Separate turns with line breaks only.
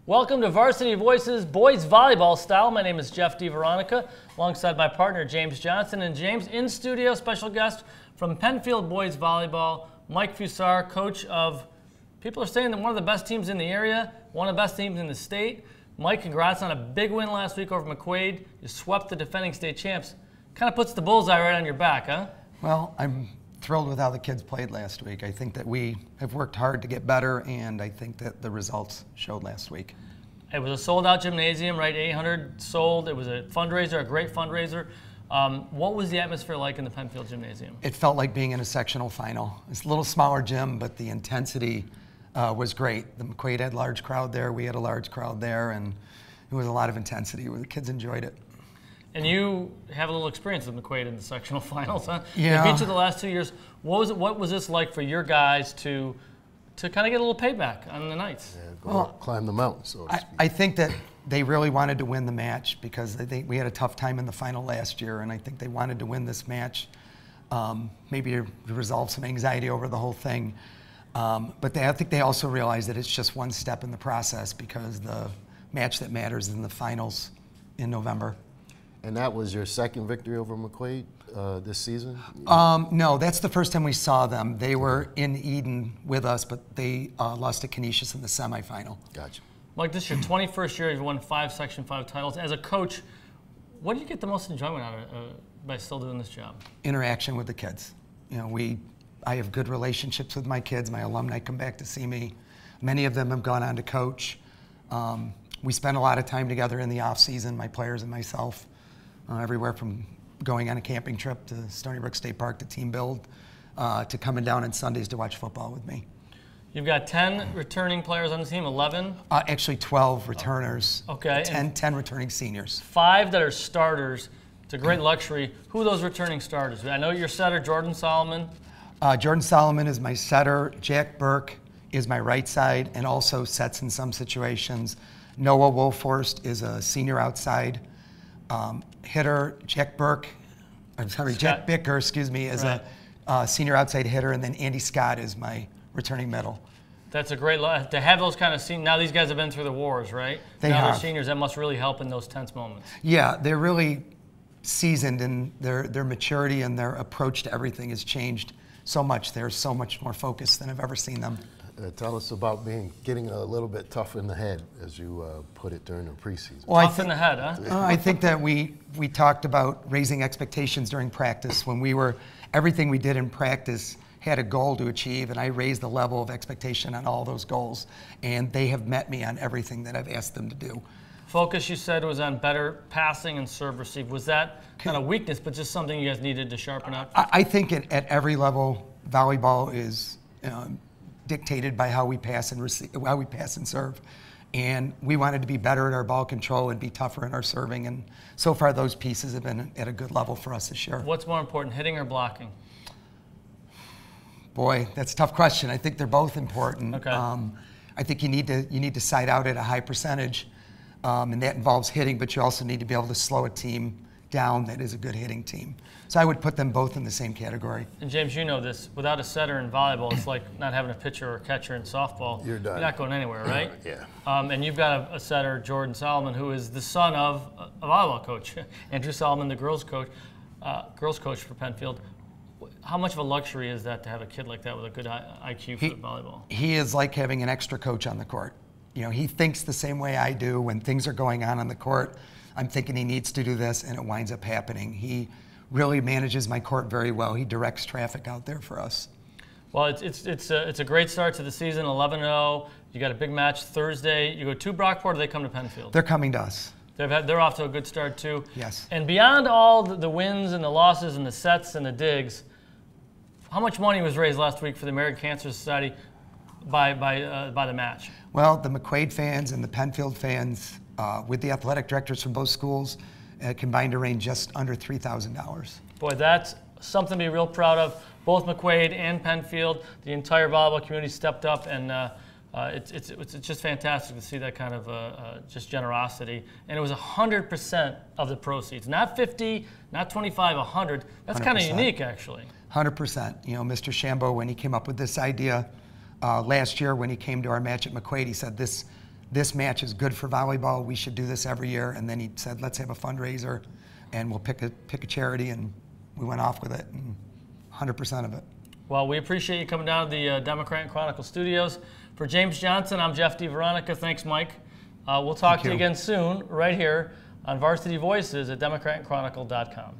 Welcome to Varsity Voices Boys Volleyball Style. My name is Jeff DiVeronica, alongside my partner James Johnson. And James, in studio, special guest from Penfield Boys Volleyball, Mike Fusare, coach of, people are saying that one of the best teams in the area, one of the best teams in the state. Mike, congrats on a big win last week over McQuaid. You swept the defending state champs. Kind of puts the bullseye right on your back, huh?
Well, I'm thrilled with how the kids played last week. I think that we have worked hard to get better, and I think that the results showed last week.
It was a sold-out gymnasium, right? 800 sold. It was a fundraiser, a great fundraiser. What was the atmosphere like in the Penfield gymnasium?
It felt like being in a sectional final. It's a little smaller gym, but the intensity was great. The McQuaid had a large crowd there. We had a large crowd there, and it was a lot of intensity. The kids enjoyed it.
And you have a little experience with McQuaid in the sectional finals, huh?
Yeah.
They beat you the last 2 years. What was this like for your guys to kind of get a little payback on the Knights?
Yeah, climb the mountain, so to speak.
I think that they really wanted to win the match because we had a tough time in the final last year, and I think they wanted to win this match, maybe to resolve some anxiety over the whole thing. But I think they also realized that it's just one step in the process because the match that matters is in the finals in November.
And that was your second victory over McQuaid this season?
No, that's the first time we saw them. They were in Eden with us, but they lost to Canisius in the semifinal.
Gotcha.
Mike, this is your 21st year. You've won 5 Section 5 titles. As a coach, what do you get the most enjoyment out of by still doing this job?
Interaction with the kids. You know, I have good relationships with my kids. My alumni come back to see me. Many of them have gone on to coach. We spend a lot of time together in the off season, my players and myself. Everywhere from going on a camping trip to Stony Brook State Park to team build to coming down on Sundays to watch football with me.
You've got 10 returning players on the team, 11?
Actually 12 returners.
Okay.
10 returning seniors.
5 that are starters. It's a great luxury. Who are those returning starters? I know your setter, Jordan Solomon.
Jordan Solomon is my setter. Jack Burke is my right side and also sets in some situations. Noah Wolforst is a senior outside. Hitter, Jack Bicker, excuse me, is
right.
a senior outside hitter, and then Andy Scott is my returning middle.
That's a great to have those kind of seniors. Now these guys have been through the wars, right?
They're
seniors. That must really help in those tense moments.
Yeah, they're really seasoned, and their maturity and their approach to everything has changed so much. They're so much more focused than I've ever seen them.
Tell us about getting a little bit tough in the head, as you put it during the preseason.
Well,
tough in the head, huh?
I think that we talked about raising expectations during practice. When everything we did in practice had a goal to achieve, and I raised the level of expectation on all those goals, and they have met me on everything that I've asked them to do.
Focus, you said, was on better passing and serve receive. Was that kind of weakness, but just something you guys needed to sharpen up?
I think at every level, volleyball is dictated by how we pass and receive, how we pass and serve, and we wanted to be better at our ball control and be tougher in our serving. And so far, those pieces have been at a good level for us this year.
What's more important, hitting or blocking?
Boy, that's a tough question. I think they're both important.
Okay.
I think you need to side out at a high percentage, and that involves hitting, but you also need to be able to slow a team down that is a good hitting team. So I would put them both in the same category.
And James, you know this. Without a setter in volleyball, it's like not having a pitcher or catcher in softball.
You're done.
You're not going anywhere, right?
Yeah.
And you've got a setter, Jordan Solomon, who is the son of a volleyball coach, Andrew Solomon, the girls coach for Penfield. How much of a luxury is that to have a kid like that with a good IQ for volleyball?
He is like having an extra coach on the court. You know, he thinks the same way I do. When things are going on the court, I'm thinking he needs to do this, and it winds up happening. He really manages my court very well. He directs traffic out there for us.
Well, it's a great start to the season, 11-0. You got a big match Thursday. You go to Brockport, or they come to Penfield?
They're coming to us.
They're off to a good start too.
Yes.
And beyond all the wins and the losses and the sets and the digs, how much money was raised last week for the American Cancer Society by the match?
Well, the McQuaid fans and the Penfield fans, with the athletic directors from both schools, combined to raise just under $3,000.
Boy, that's something to be real proud of. Both McQuaid and Penfield, the entire volleyball community stepped up, and it's just fantastic to see that kind of just generosity. And it was 100% of the proceeds, not 50, not 25, 100. That's kind of unique, actually.
100%. You know, Mr. Shambo, when he came up with this idea last year, when he came to our match at McQuaid, he said, this match is good for volleyball. We should do this every year. And then he said, let's have a fundraiser, and we'll pick a charity. And we went off with it, and 100% of it.
Well, we appreciate you coming down to the Democrat and Chronicle studios. For James Johnson, I'm Jeff DiVeronica. Thanks, Mike. We'll talk to you again soon, right here on Varsity Voices at democratandchronicle.com.